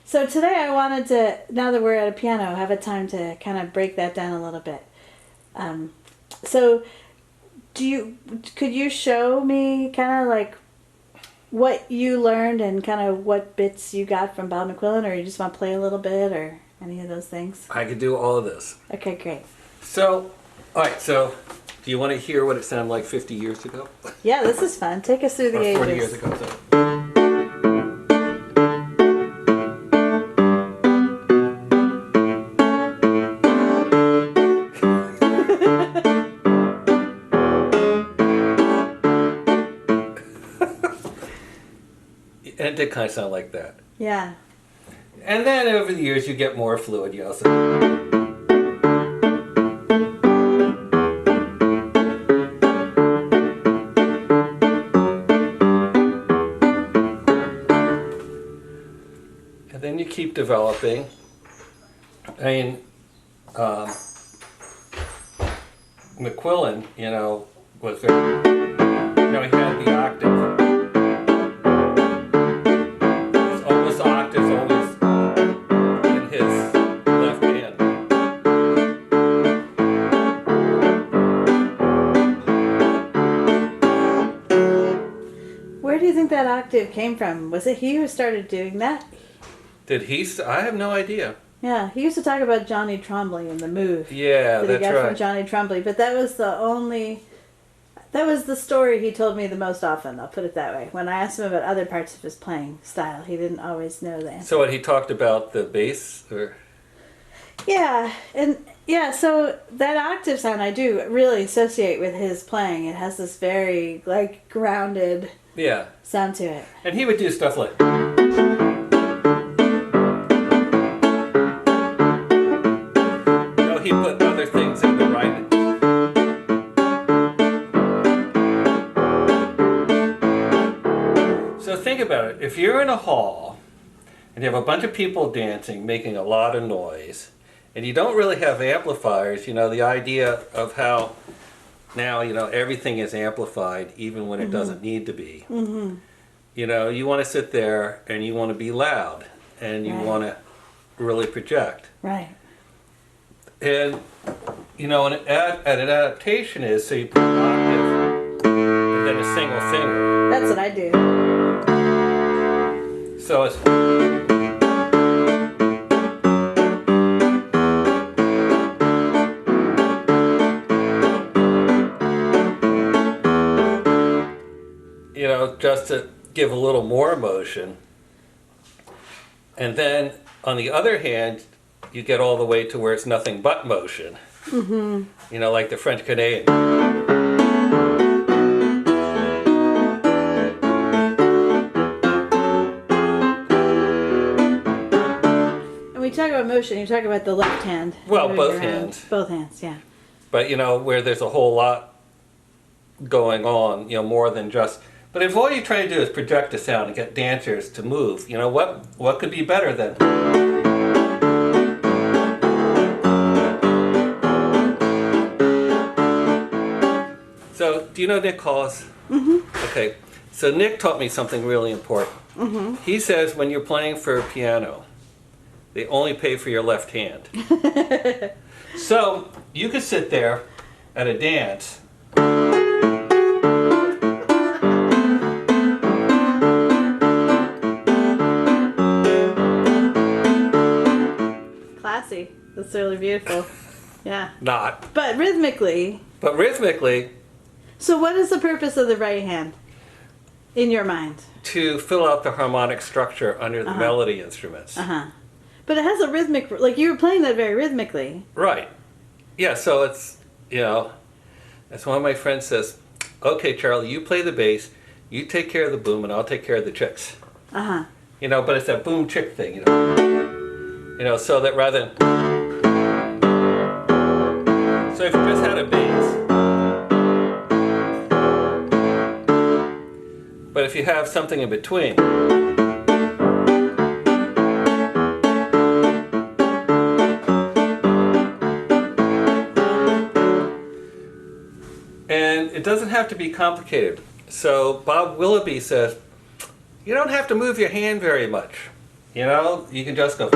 So today I wanted to, now that we're at a piano, have a time to kind of break that down a little bit. So could you show me kind of like what you learned and kind of what bits you got from Bob McQuillan, or you just want to play a little bit or any of those things? I could do all of this. Okay, great. So, alright, so do you want to hear what it sounded like 50 years ago? Yeah, this is fun. Take us through the Or ages. 40 years ago. So. And it did kind of sound like that. Yeah. And then over the years you get more fluid, you also. And then you keep developing. I mean, McQuillan, was very, he had the octave. Where do you think that octave came from? Was it he who started doing that? Did he? I have no idea. Yeah, he used to talk about Johnny Trombley and the move. Yeah, that that's he got right. from Johnny Trombley, but that was the story he told me the most often. I'll put it that way. When I asked him about other parts of his playing style, he didn't always know the answer. So what, he talked about the bass, or? Yeah, so that octave sound I do really associate with his playing. It has this very grounded sound to it. And he would do stuff like. He put other things in the writing. So think about it. If you're in a hall and you have a bunch of people dancing, making a lot of noise, and you don't really have amplifiers, the idea of how now, everything is amplified even when it doesn't need to be. Mm-hmm. You want to sit there and you want to be loud and you want to really project. Right. And, an adaptation is, so you put an octave and then a single finger. That's what I do. So it's. Just to give a little more motion. And then, on the other hand, you get all the way to where it's nothing but motion. Mm-hmm. Like the French Canadian. And we talk about motion, you talk about the left hand. Well, both around. hands. Both hands, yeah. But, where there's a whole lot going on, more than just. But if all you're trying to do is project a sound and get dancers to move, what could be better than? So, do you know Nick Hollis? Mm-hmm. Okay, so Nick taught me something really important. Mm-hmm. He says when you're playing for a piano, they only pay for your left hand. So, you could sit there at a dance. Classy. That's really beautiful. Yeah. Not. But rhythmically. So what is the purpose of the right hand, in your mind? To fill out the harmonic structure under the melody instruments. Uh-huh. But it has a rhythmic, you were playing that very rhythmically. Right. Yeah, so it's, as one of my friends says, okay, Charlie, you play the bass, you take care of the boom, and I'll take care of the chicks. Uh-huh. But it's that boom chick thing, so that rather than. So if you just had a bass, but if you have something in between. And it doesn't have to be complicated. So Bob Willoughby says, you don't have to move your hand very much. You know, you can just go.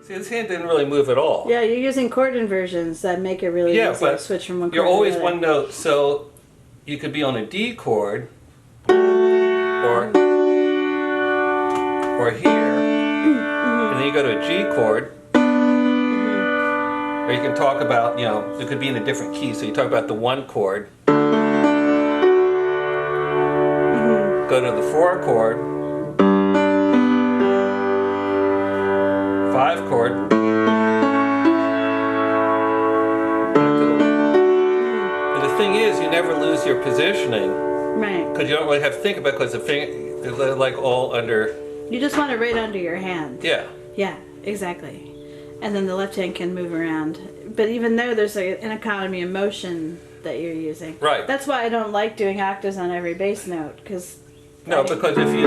See, this hand didn't really move at all. Yeah, you're using chord inversions that make it really easy to switch from one chord you're always to the other. one note, so you could be on a D chord, or here, and then you go to a G chord, or you can talk about, you know, it could be in a different key, so you talk about the 1 chord, go to the 4 chord, 5 chord, and the thing is, you never lose your positioning, Right. because you don't really have to think about it, because the finger is like all under. You just want it right under your hand. Yeah. Yeah, exactly. And then the left hand can move around. But even though there's an economy of motion that you're using. Right. That's why I don't like doing octaves on every bass note, because... No, because if you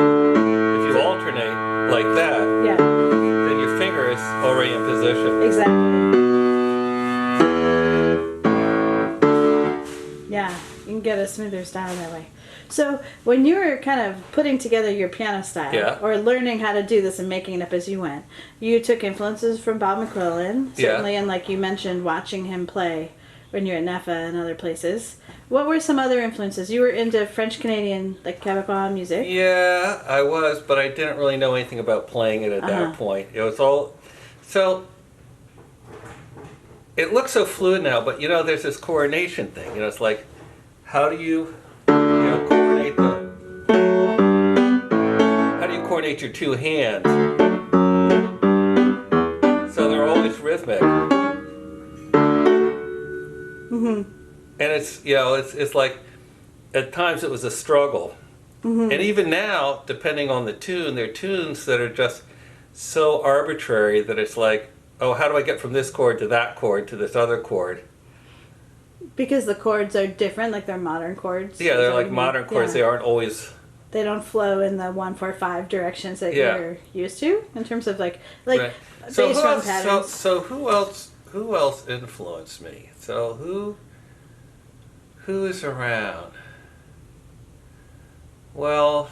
alternate like that, Yeah, then your finger is already in position. exactly. Yeah, you can get a smoother style that way. So when you were kind of putting together your piano style, Yeah. or learning how to do this and making it up as you went, you took influences from Bob McQuillan, certainly, Yeah. and like you mentioned, watching him play when you're at NEFA and other places. What were some other influences? You were into French-Canadian, like Quebecois music. Yeah, I was, but I didn't really know anything about playing it at that point. It was all... So, it looks so fluid now, but you know, there's this coordination thing. You know, it's like, how do you coordinate how do you coordinate your 2 hands? So they're always rhythmic. And it's, you know, it's like, at times it was a struggle. And even now, depending on the tune, there are tunes that are just so arbitrary that it's like, oh, how do I get from this chord to that chord to this other chord? Because the chords are different, like they're modern chords. Yeah, they're like modern chords. Yeah. They aren't always... They don't flow in the 1-4-5 directions that Yeah. you're used to, in terms of like Right. So bass who drum else, patterns. so who else influenced me? So who is around? Well,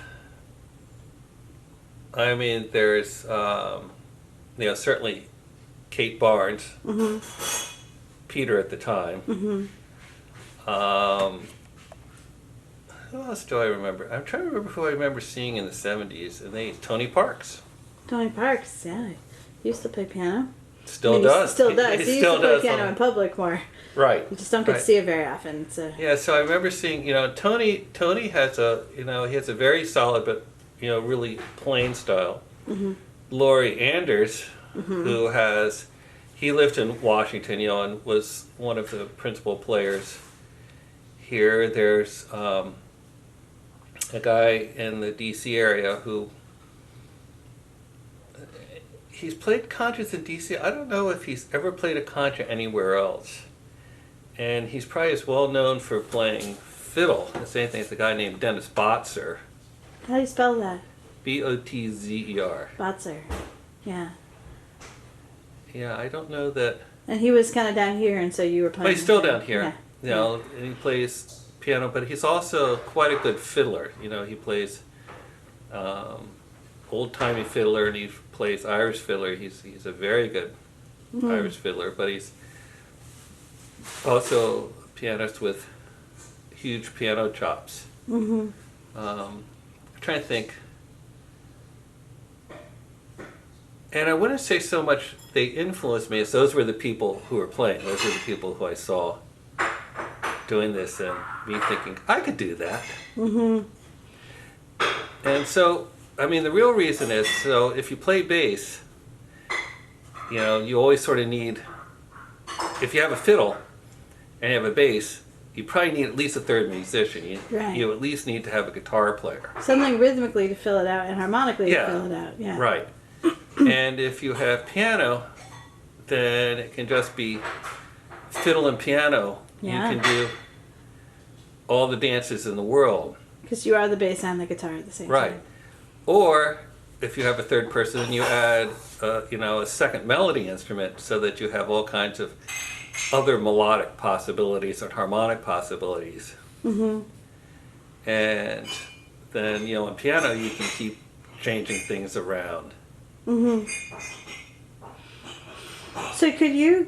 I mean, there's you know, certainly Kate Barnes, Peter at the time. Who else do I remember? I'm trying to remember who I remember seeing in the 70s, and Tony Parks. Tony Parks, yeah, he used to play piano. Still does. Still does. He He used still to play does piano in public more. Right. You just don't get to see it very often. So. Yeah, so I remember seeing, you know, Tony has a, you know, he has a very solid but, you know, really plain style. Laurie Anders, who he lived in Washington, you know, and was one of the principal players here. There's a guy in the DC area who, he's played contras in DC. I don't know if he's ever played a contra anywhere else. And he's probably as well known for playing fiddle as anything as a guy named Dennis Botzer. How do you spell that? Botzer. Botzer. Yeah. Yeah, I don't know that. And he was kind of down here, and so you were playing. But he's still down here. Yeah. You know, and he plays piano, but he's also quite a good fiddler. You know, he plays old-timey fiddler, and he plays Irish fiddler. He's a very good Irish fiddler, but he's also a pianist with huge piano chops. I'm trying to think. And I wouldn't say so much they influenced me as those were the people who were playing. Those were the people who I saw doing this and me thinking, I could do that. And so, I mean, the real reason is, so if you play bass, you know, you always sort of need, if you have a fiddle and you have a bass, you probably need at least a third musician. You at least need to have a guitar player. Something rhythmically to fill it out and harmonically to fill it out. Yeah. Right. And if you have piano, then it can just be fiddle and piano. Yeah. You can do all the dances in the world. Because you are the bass and the guitar at the same time. Right. Or if you have a third person, you add, a second melody instrument so that you have all kinds of other melodic possibilities and harmonic possibilities. Mm-hmm. And then, on piano, you can keep changing things around. Mm-hmm. So could you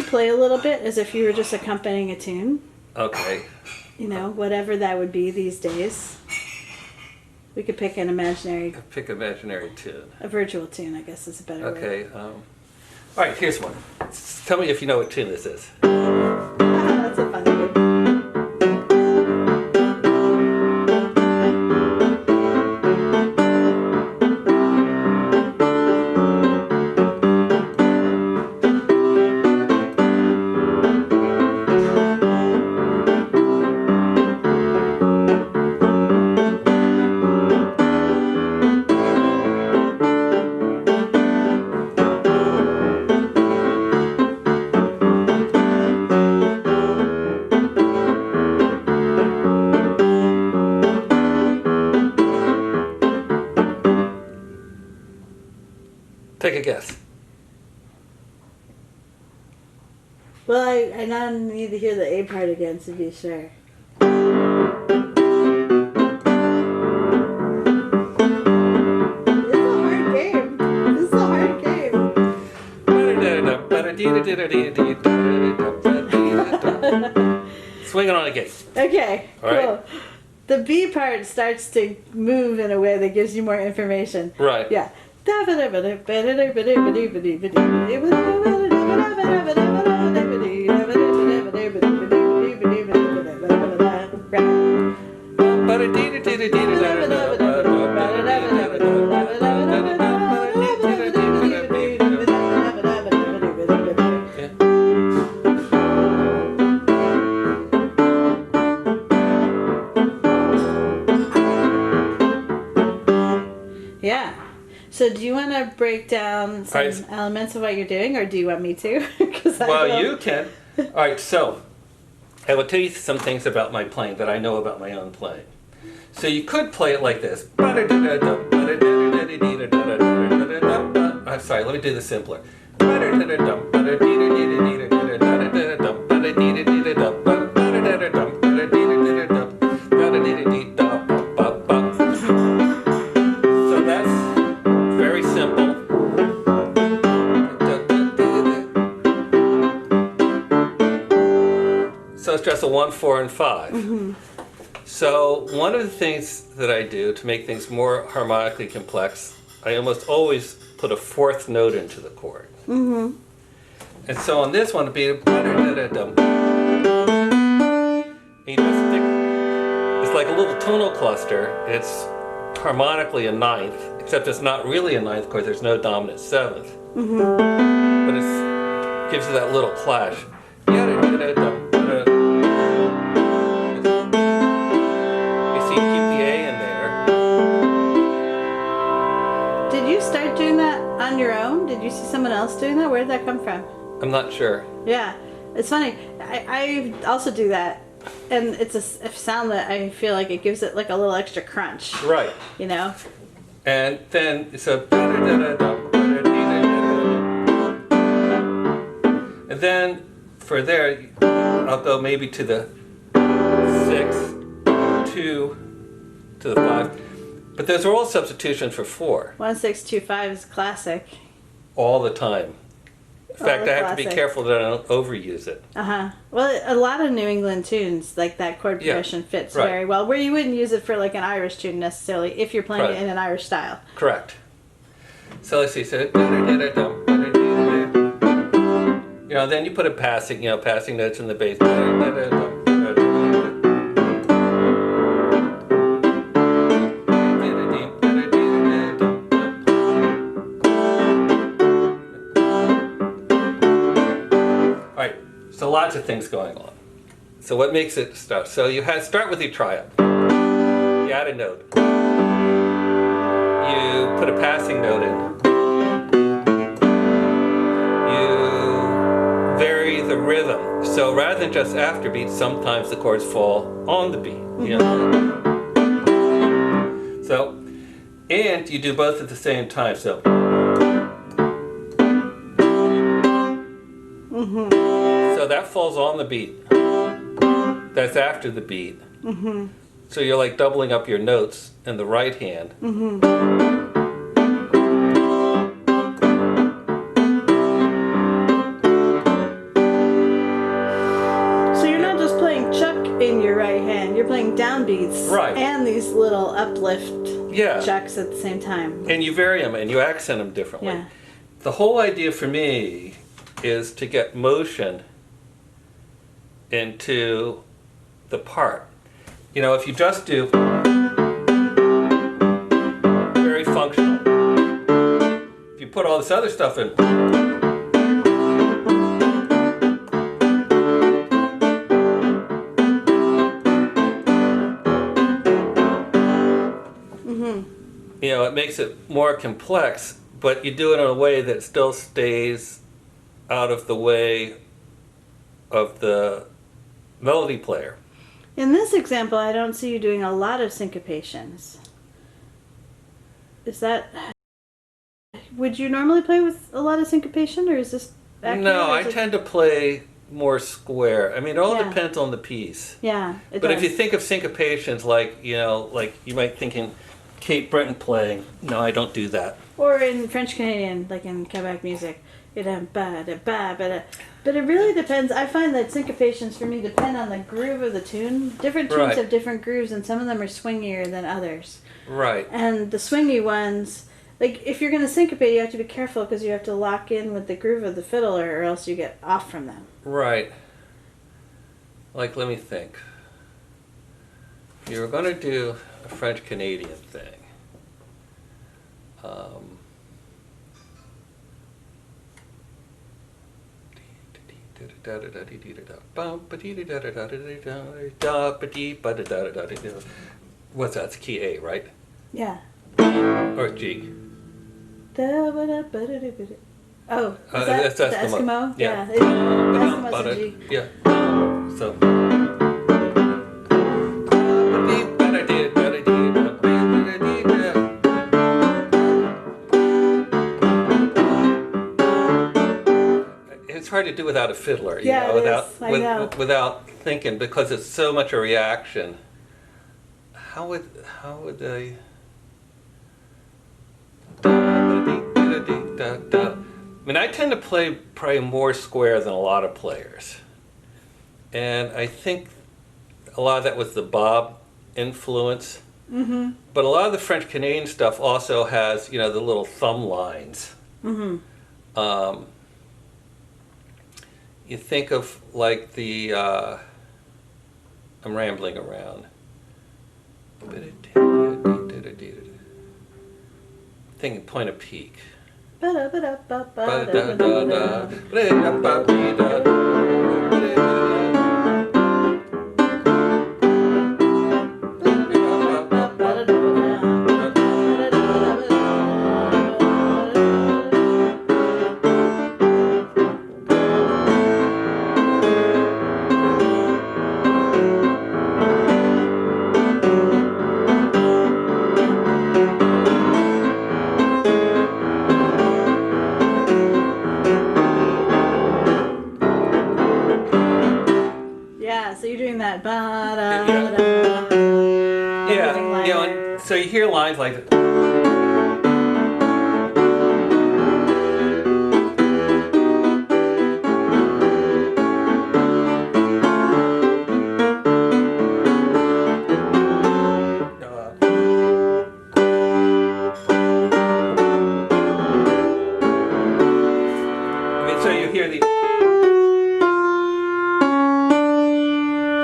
play a little bit as if you were just accompanying a tune? Okay. Whatever that would be these days. We could pick an imaginary... Pick imaginary tune. A virtual tune, I guess is a better word. Okay. All right, here's one. Tell me if you know what tune this is. That's a fun one. Take a guess. Well, I now need to hear the A part again to be sure. This is a hard game. Swinging on a gate. Okay, All cool. right. The B part starts to move in a way that gives you more information. Right. Yeah. Yeah. So do you want to break down some elements of what you're doing, or do you want me to? Well, you can. All right, so I will tell you some things about my playing that I know about my own playing. So you could play it like this. I'm sorry, let me do this simpler. So that's very simple. So it's just a 1, 4, and 5. Mm-hmm. So one of the things that I do to make things more harmonically complex, I almost always put a fourth note into the chord. Mm-hmm. And so on this one, it'd be it's like a little tonal cluster. It's harmonically a ninth, except it's not really a ninth chord. There's no dominant seventh. Mm-hmm. But it gives you that little clash. On your own? Did you see someone else doing that? Where did that come from? I'm not sure. Yeah, it's funny. I also do that, and it's a sound that I feel like it gives it like a little extra crunch. Right. And then and then for there, I'll go maybe to the 6, 2, to the 5. But those are all substitutions for 4. 1, 6, 2, 5 is classic. All the time. In fact, I have to be careful that I don't overuse it. Well, a lot of New England tunes, like that chord progression, fits very well. Where you wouldn't use it for like an Irish tune necessarily, if you're playing it in an Irish style. Correct. So let's see. So then you put a passing notes in the bass. So lots of things going on. So what makes it start? So you start with your triad. You add a note. You put a passing note in. You vary the rhythm. So rather than just after beats, sometimes the chords fall on the beat. So And you do both at the same time. So. So that falls on the beat. That's after the beat. So you're like doubling up your notes in the right hand. So you're not just playing Chuck in your right hand, you're playing downbeats Right. and these little uplift Yeah. Chucks at the same time. And you vary them and you accent them differently. Yeah. The whole idea for me is to get motion into the part. You know, if you just do very functional, if you put all this other stuff in, you know, it makes it more complex, but you do it in a way that still stays out of the way of the melody player. In this example, I don't see you doing a lot of syncopations. Is that... Would you normally play with a lot of syncopation, or is this accurate? No, I tend to play more square. I mean, it all Yeah. depends on the piece. Yeah, it But does. if you think of syncopations like, you know, like you might thinking Kate Britton playing, no, I don't do that. Or in French Canadian, like in Quebec music. But it really depends. I find that syncopations for me depend on the groove of the tune. Different tunes Right. have different grooves, and some of them are swingier than others. Right. And the swingy ones, like if you're going to syncopate, you have to be careful because you have to lock in with the groove of the fiddler, or else you get off from them. Right. Like, let me think. If you were going to do a French Canadian thing, what's that? It's key A, right? Yeah. Or G? Oh, is that That's the Eskimo. Eskimo? Yeah. Eskimo's in G. Yeah. So. It's hard to do without a fiddler, you Yeah, know, it without is. I know. without thinking, because it's so much a reaction. How would they? I mean, I tend to play probably more square than a lot of players, and I think a lot of that was the Bob influence. Mm-hmm. But a lot of the French Canadian stuff also has, you know, the little thumb lines. Mm-hmm. You think of like the, I'm rambling around. Thinking Point of Peak. Yeah, so you're doing that. Yeah, you know, and so you hear lines like.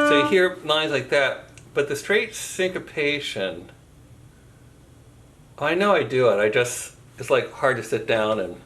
So you hear lines like that, but the straight syncopation, I know I do it. It's like hard to sit down and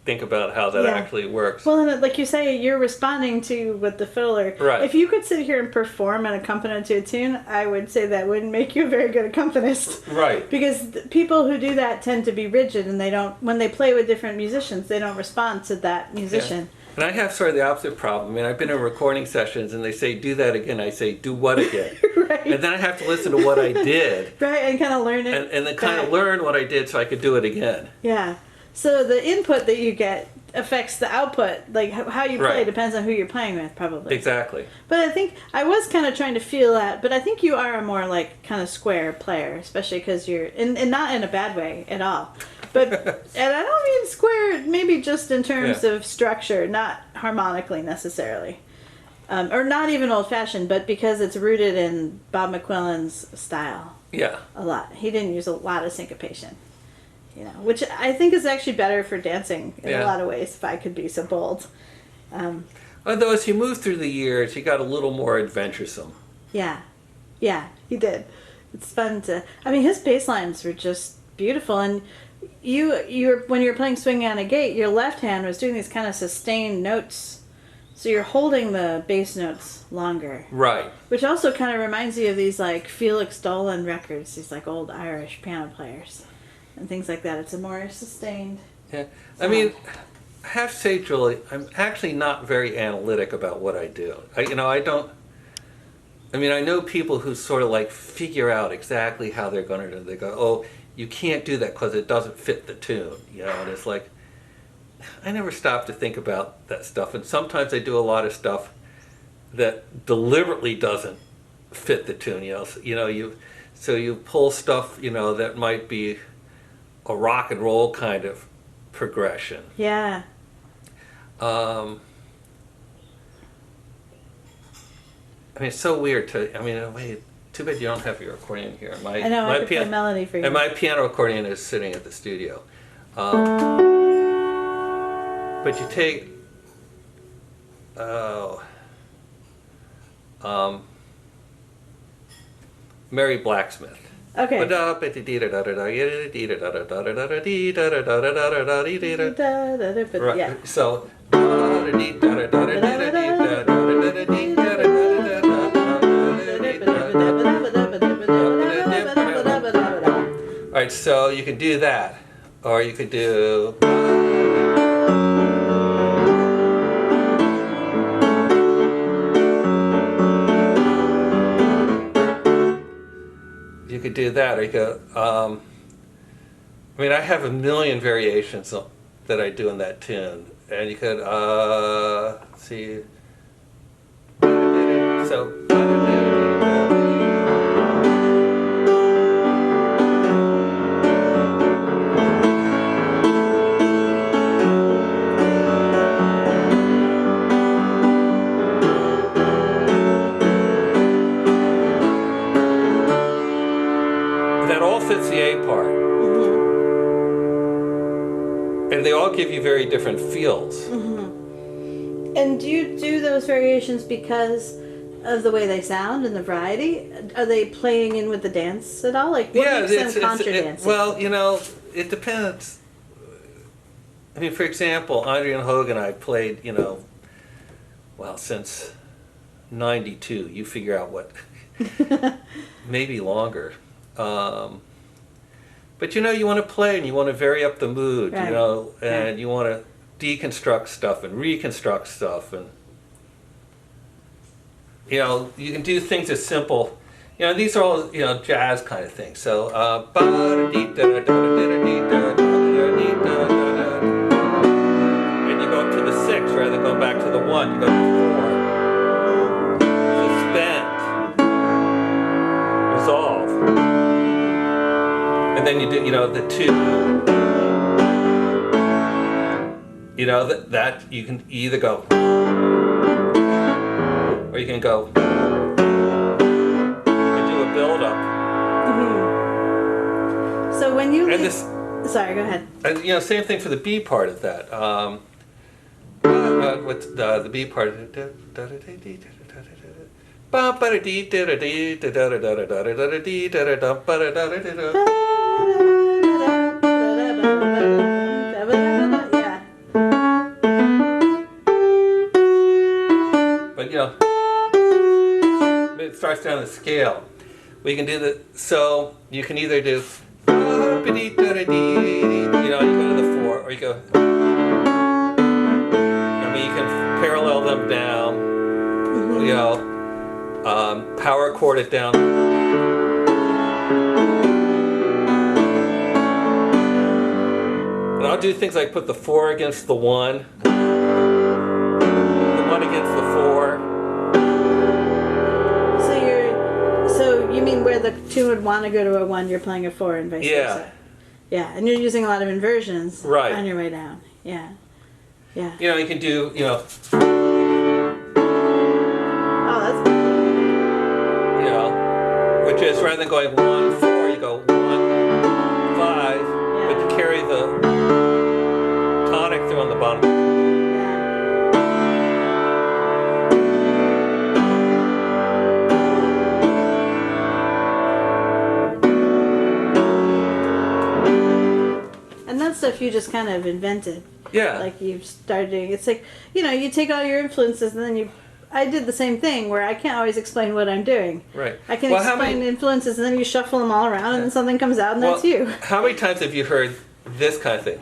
think about how that Yeah. actually works. Well, and like you say, you're responding to what the fiddler. Right. If you could sit here and perform an accompaniment to a tune, I would say that wouldn't make you a very good accompanist. Right. Because people who do that tend to be rigid, and they don't. When they play with different musicians, they don't respond to that musician. And I have sort of the opposite problem. I mean, I've been in recording sessions and they say, do that again. I say, do what again? Right. And then I have to listen to what I did. Right, and kind of learn it. And then kind of back. learn what I did so I could do it again. Yeah. So the input that you get affects the output. Like how you play Right. depends on who you're playing with, probably. Exactly. But I think I was kind of trying to feel that. But I think you are a more like kind of square player, especially because you're and not in a bad way at all. But and I don't mean square, maybe just in terms of structure, not harmonically necessarily, or not even old fashioned, but because it's rooted in Bob McQuillan's style. Yeah. A lot. He didn't use a lot of syncopation. You know, which I think is actually better for dancing in a lot of ways, if I could be so bold. Although as he moved through the years, he got a little more adventuresome. Yeah, he did. It's fun to. I mean, his bass lines were just beautiful, and you when you were playing "Swinging on a Gate," your left hand was doing these kind of sustained notes, so you're holding the bass notes longer. Right. Which also kind of reminds you of these like Felix Dolan records, these like old Irish piano players. And things like that. It's a more sustained. Yeah. I mean, I have to say, Julie, I'm actually not very analytic about what I do. I don't. I mean, I know people who sort of like figure out exactly how they're going to do. They go, "Oh, you can't do that because it doesn't fit the tune," you know. And it's like, I never stop to think about that stuff. And sometimes I do a lot of stuff that deliberately doesn't fit the tune. You pull stuff, that might be a rock and roll kind of progression. Yeah. I mean, it's so weird wait, too bad you don't have your accordion here. I know, I could play melody for you. And my piano accordion is sitting at the studio. But you take, Mary Blacksmith. Okay. Right, so alright, so you can do that. Or you could do that, or you could, I have a million variations that I do in that tune, and you could, see, so, that all fits the A part. Mm-hmm. And they all give you very different feels. Mm-hmm. And do you do those variations because of the way they sound and the variety? Are they playing in with the dance at all? Like, what makes them contra dancing? Well, it depends. I mean, for example, Andre and Hogan, I played, since 92. You figure out what, maybe longer. But you want to play and you want to vary up the mood, right. And you want to deconstruct stuff and reconstruct stuff, and you can do things as simple. These are all jazz kind of things. So and you go up to the 6 rather than going back to the 1. You go to the 4. Suspend. Resolve. And then you do, the 2. That you can either go, or you can go, you can do a build up. Mm-hmm. So when you sorry, go ahead. And same thing for the B part of that. What's the B part? But it starts down the scale. We can do so you can either do, you go to the 4, or you go, you can power chord it down. And I'll do things like put the 4 against the 1, the 1 against the 4. So you mean where the 2 would want to go to a 1, you're playing a 4 and vice versa. Yeah, and you're using a lot of inversions on your way down. Yeah. Yeah. You know, you can do, you know. Oh, that's cool. You know, which is rather than going 1, 4, you go 1, 5, but you carry the tonic through on the bottom. And that stuff you just kind of invented. Yeah. Like you've started doing. It's like, you know, you take all your influences and then I did the same thing where I can't always explain what I'm doing. Right. I can explain influences and then you shuffle them all around and then something comes out and that's you. How many times have you heard this kind of thing?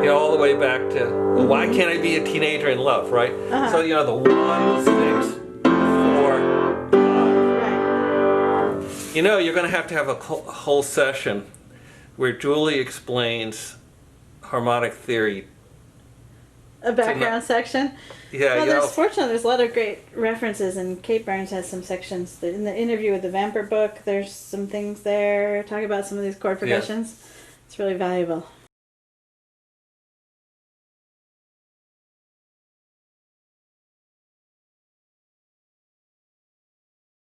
You know, all the way back to, well, why can't I be a teenager in love, right? So, you know, the 1, 6, 4, 5. You know, you're going to have a whole session where Julie explains harmonic theory. A background section? Yeah, well, you know. Fortunately, there's a lot of great references, and Kate Burns has some sections. In the interview with the Vamper book, there's some things there, talking about some of these chord progressions. It's really valuable.